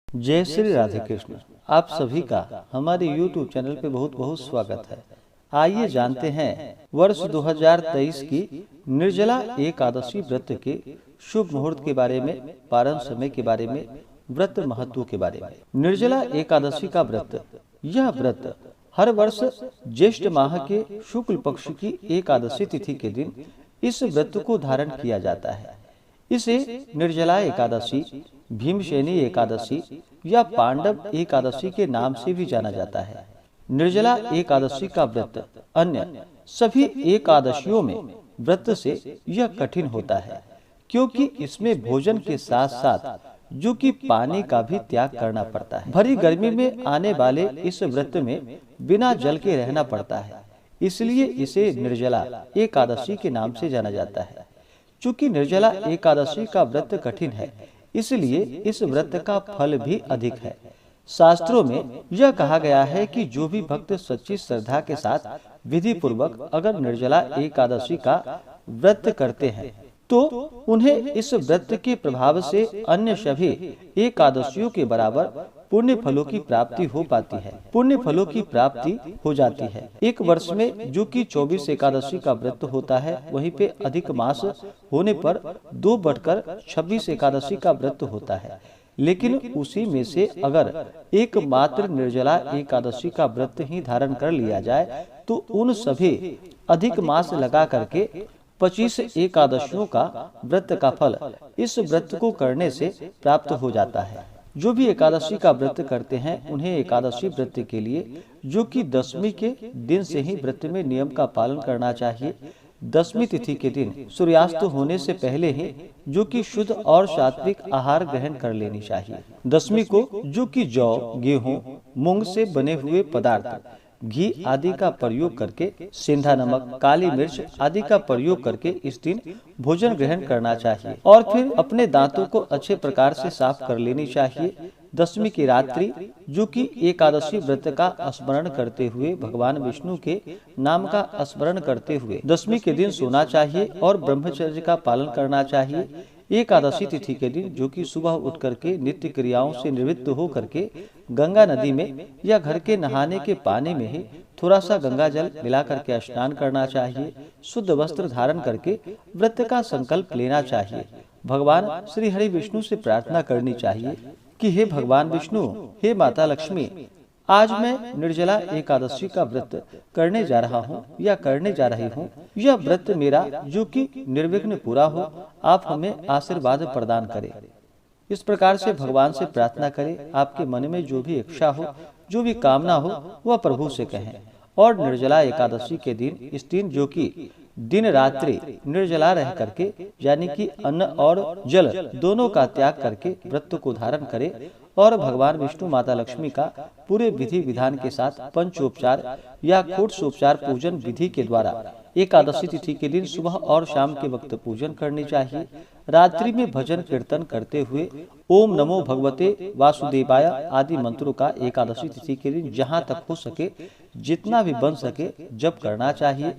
जय श्री राधे कृष्ण। आप सभी का हमारे YouTube चैनल पे बहुत बहुत स्वागत है। आइए जानते हैं वर्ष 2023 की निर्जला एकादशी व्रत के शुभ मुहूर्त के बारे में, पारण समय के बारे में, व्रत महत्व के बारे में। निर्जला एकादशी का व्रत, यह व्रत हर वर्ष ज्येष्ठ माह के शुक्ल पक्ष की एकादशी तिथि के दिन इस व्रत को धारण किया जाता है। इसे निर्जला एकादशी, भीमसेनी एकादशी या पांडव एकादशी के नाम से भी जाना जाता है। निर्जला एकादशी का व्रत अन्य सभी एकादशियों में व्रत से यह कठिन होता है, क्योंकि इसमें भोजन के साथ साथ जो कि पानी का भी त्याग करना पड़ता है। भरी गर्मी में आने वाले इस व्रत में बिना जल के रहना पड़ता है, इसलिए इसे निर्जला एकादशी के नाम से जाना जाता है। चूँकि निर्जला एकादशी का व्रत कठिन है, इसलिए इस व्रत का फल भी अधिक है। शास्त्रों में यह कहा गया है कि जो भी भक्त सच्ची श्रद्धा के साथ विधि पूर्वक अगर निर्जला एकादशी का व्रत करते हैं तो उन्हें इस व्रत के प्रभाव से अन्य सभी एकादशियों के बराबर पुण्य फलों की प्राप्ति हो पाती है, पुण्य फलों की प्राप्ति हो जाती है। एक वर्ष में जो कि 24 एकादशी का व्रत होता है, वहीं पे अधिक मास होने पर 2/26 एकादशी का व्रत होता है। लेकिन उसी में से अगर एकमात्र निर्जला एकादशी का व्रत ही धारण कर लिया जाए तो उन सभी अधिक मास लगा करके 25 एकादशियों का व्रत का फल इस व्रत को करने से प्राप्त हो जाता है। जो भी एकादशी का व्रत करते हैं उन्हें एकादशी व्रत के लिए जो कि 10वीं के दिन से ही व्रत में नियम का पालन करना चाहिए। 10वीं तिथि के दिन सूर्यास्त होने से पहले ही जो कि शुद्ध और सात्विक आहार ग्रहण कर लेनी चाहिए। 10वीं को जो कि जौ, गेहूं, मूंग से बने हुए पदार्थ, घी आदि का प्रयोग करके, सेंधा नमक, काली मिर्च आदि का प्रयोग करके इस दिन भोजन ग्रहण करना चाहिए और फिर अपने दांतों को अच्छे प्रकार से साफ कर लेनी चाहिए। 10वीं की रात्रि जो कि एकादशी व्रत का स्मरण करते हुए, भगवान विष्णु के नाम का स्मरण करते हुए 10वीं के दिन सोना चाहिए और ब्रह्मचर्य का पालन करना चाहिए। एकादशी तिथि के दिन जो कि सुबह उठ करके नित्य क्रियाओं से निवृत्त हो करके गंगा नदी में या घर के नहाने के पानी में ही थोड़ा सा गंगा जल मिला करके स्नान करना चाहिए। शुद्ध वस्त्र धारण करके व्रत का संकल्प लेना चाहिए। भगवान श्री हरि विष्णु से प्रार्थना करनी चाहिए कि हे भगवान विष्णु, हे माता लक्ष्मी, आज मैं निर्जला एकादशी का व्रत करने जा रहा हूँ या करने जा रही हूँ। यह व्रत मेरा जो कि निर्विघ्न पूरा हो, आप हमें आशीर्वाद प्रदान करें। इस प्रकार से भगवान से प्रार्थना करें। आपके मन में जो भी इच्छा हो, जो भी कामना हो, वह प्रभु से कहें। और निर्जला एकादशी के दिन, इस दिन जो कि दिन रात्रि निर्जला रह करके, यानी कि अन्न और जल दोनों का त्याग करके व्रत को धारण करें और भगवान विष्णु, माता लक्ष्मी का पूरे विधि विधान के साथ पंचोपचार या षोडशोपचार पूजन विधि के द्वारा एकादशी तिथि के दिन सुबह और शाम के वक्त पूजन करनी चाहिए। रात्रि में भजन कीर्तन करते हुए ओम नमो भगवते वासुदेवाय आदि मंत्रों का एकादशी तिथि के दिन जहाँ तक हो सके, जितना भी बन सके जप करना चाहिए।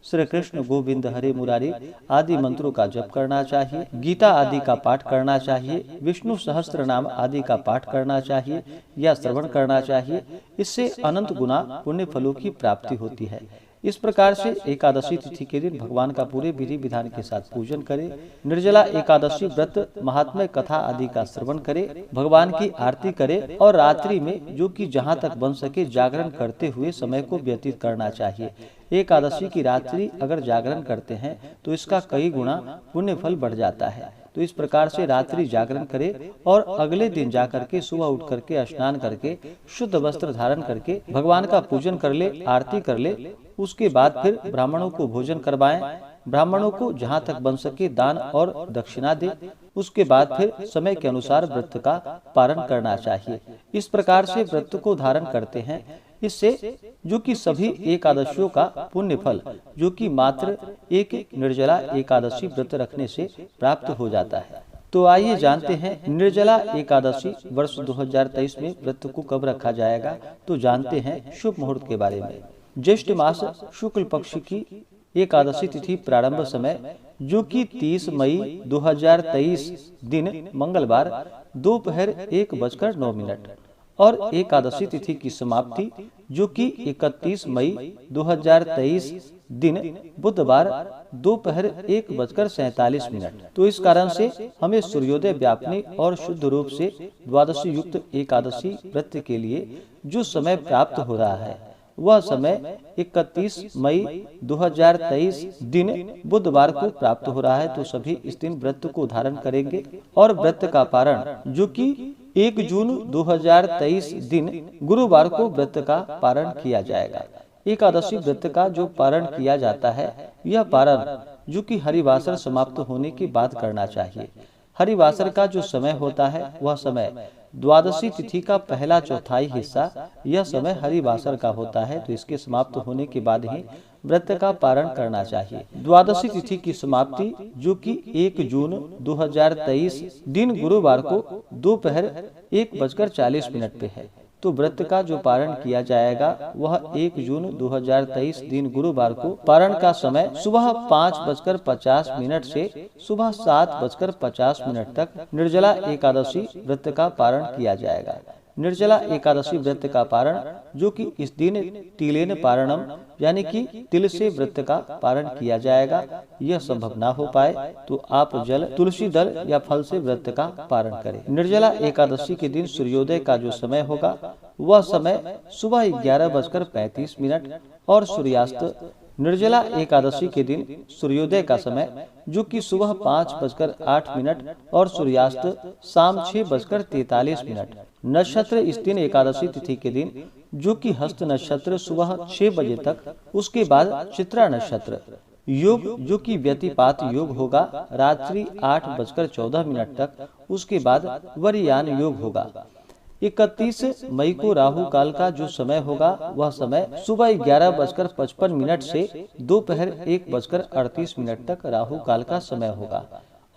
श्री कृष्ण गोविंद हरे मुरारी आदि मंत्रों का जप करना चाहिए। गीता आदि का पाठ करना चाहिए। विष्णु सहस्त्र नाम आदि का पाठ करना चाहिए या श्रवण करना चाहिए। इससे अनंत गुना पुण्य फलों की प्राप्ति होती है। इस प्रकार से एकादशी तिथि के दिन भगवान का पूरे विधि विधान के साथ पूजन करें। निर्जला एकादशी व्रत महात्म्य कथा आदि का श्रवण करें, भगवान की आरती करें और रात्रि में जो कि जहाँ तक बन सके जागरण करते हुए समय को व्यतीत करना चाहिए। एकादशी की रात्रि अगर जागरण करते हैं तो इसका कई गुना पुण्य फल बढ़ जाता है। तो इस प्रकार से रात्रि जागरण करें और अगले दिन जाकर के सुबह उठ करके स्नान करके शुद्ध वस्त्र धारण करके भगवान का पूजन कर ले, आरती कर ले। उसके बाद फिर ब्राह्मणों को भोजन करवाएं। ब्राह्मणों को जहाँ तक बन सके दान और दक्षिणा दे। उसके बाद फिर समय के अनुसार व्रत का पारण करना चाहिए। इस प्रकार से व्रत को धारण करते हैं। इससे जो कि सभी एकादशियों का पुण्य फल जो कि मात्र एक निर्जला एकादशी व्रत रखने से प्राप्त हो जाता है। तो आइए जानते हैं निर्जला एकादशी वर्ष 2023 में व्रत को कब रखा जाएगा। तो जानते हैं शुभ मुहूर्त के बारे में। ज्येष्ठ मास शुक्ल पक्ष की एकादशी तिथि प्रारंभ समय जो कि 30 मई 2023 दिन मंगलवार दोपहर 1:09 और एकादशी तिथि की समाप्ति जो कि 31 मई 2023 दिन बुधवार दोपहर 1:47। तो इस कारण से हमें सूर्योदय व्यापने और शुद्ध रूप से द्वादशी युक्त एकादशी व्रत के लिए जो समय प्राप्त हो रहा है वह समय 31 मई 2023 दिन बुधवार को प्राप्त हो रहा है। तो सभी इस दिन व्रत को धारण करेंगे और व्रत का पारण जो कि 1 जून 2023 दिन गुरुवार को व्रत का पारण किया जाएगा। एकादशी व्रत का जो पारण किया जाता है यह पारण जो कि हरिवासर समाप्त होने के बाद करना चाहिए। हरिवासर का जो समय होता है वह समय द्वादशी तिथि का पहला चौथाई हिस्सा यह समय हरिवासर का होता है। तो इसके समाप्त होने के बाद ही व्रत का पारण करना चाहिए। द्वादशी तिथि की समाप्ति जो कि 1 जून 2023 दिन गुरुवार को दोपहर 1:40 पे है। तो व्रत का जो पारण किया जाएगा वह 1 जून 2023 दिन गुरुवार को पारण का समय सुबह 5:50 से सुबह 7:50 तक निर्जला एकादशी व्रत का पारण किया जाएगा। निर्जला एकादशी व्रत का पारण जो कि इस दिन तिलेन पारणम यानी कि तिल से व्रत का पारण किया जाएगा। यह संभव ना हो पाए तो आप जल, तुलसी दल या फल से व्रत का पारण करें। निर्जला एकादशी के दिन सूर्योदय का जो समय होगा वह समय सुबह 11:35 और सूर्यास्त। निर्जला एकादशी के दिन सूर्योदय का समय जो कि सुबह 5:08 और सूर्यास्त शाम 6:43। नक्षत्र इस दिन एकादशी तिथि के दिन जो कि हस्त नक्षत्र सुबह 6 बजे तक, उसके बाद चित्रा नक्षत्र योग जो कि व्यतिपात योग होगा रात्रि 8:14 तक, उसके बाद वरियान योग होगा। 31 मई को राहु काल का जो समय होगा वह समय सुबह 11:55 से दोपहर 1:38 तक राहु काल का समय होगा।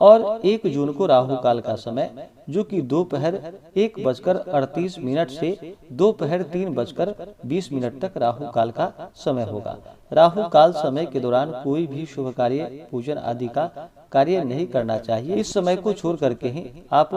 और 1 जून को राहु काल का समय जो कि दोपहर 1:38 से दोपहर 3:20 तक राहु काल का समय होगा। राहु काल समय के दौरान कोई भी शुभ कार्य, पूजन आदि का कार्य नहीं करना चाहिए। इस समय को छोड़ करके ही आप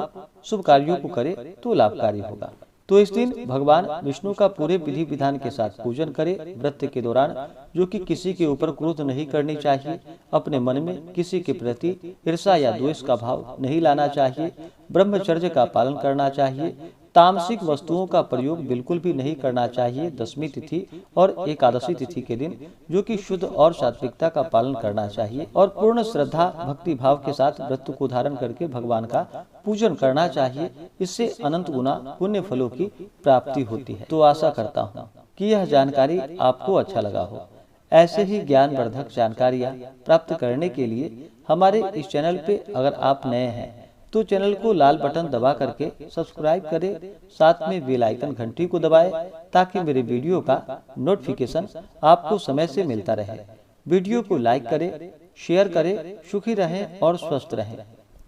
शुभ कार्यों को करें तो लाभकारी होगा। तो इस दिन भगवान विष्णु का पूरे विधि विधान के साथ पूजन करें। व्रत के दौरान जो कि किसी के ऊपर क्रोध नहीं करनी चाहिए, अपने मन में किसी के प्रति ईर्ष्या या द्वेष का भाव नहीं लाना चाहिए, ब्रह्मचर्य का पालन करना चाहिए, तामसिक वस्तुओं का प्रयोग बिल्कुल भी नहीं करना चाहिए। दशमी तिथि और एकादशी तिथि के दिन जो कि शुद्ध और सात्विकता का पालन करना चाहिए और पूर्ण श्रद्धा भक्ति भाव के साथ व्रत को धारण करके भगवान का पूजन करना चाहिए। इससे अनंत गुना पुण्य फलों की प्राप्ति होती है। तो आशा करता हूँ कि यह जानकारी आपको अच्छा लगा हो। ऐसे ही ज्ञानवर्धक जानकारियाँ प्राप्त करने के लिए हमारे इस चैनल पे अगर आप नए हैं तो चैनल को लाल बटन दबा करके सब्सक्राइब करें, साथ में बेल आइकन घंटी को दबाएं ताकि मेरे वीडियो का नोटिफिकेशन आपको समय से मिलता रहे। वीडियो को लाइक करें, शेयर करें। सुखी रहें और स्वस्थ रहें।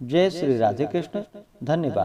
जय श्री राधे कृष्ण। धन्यवाद।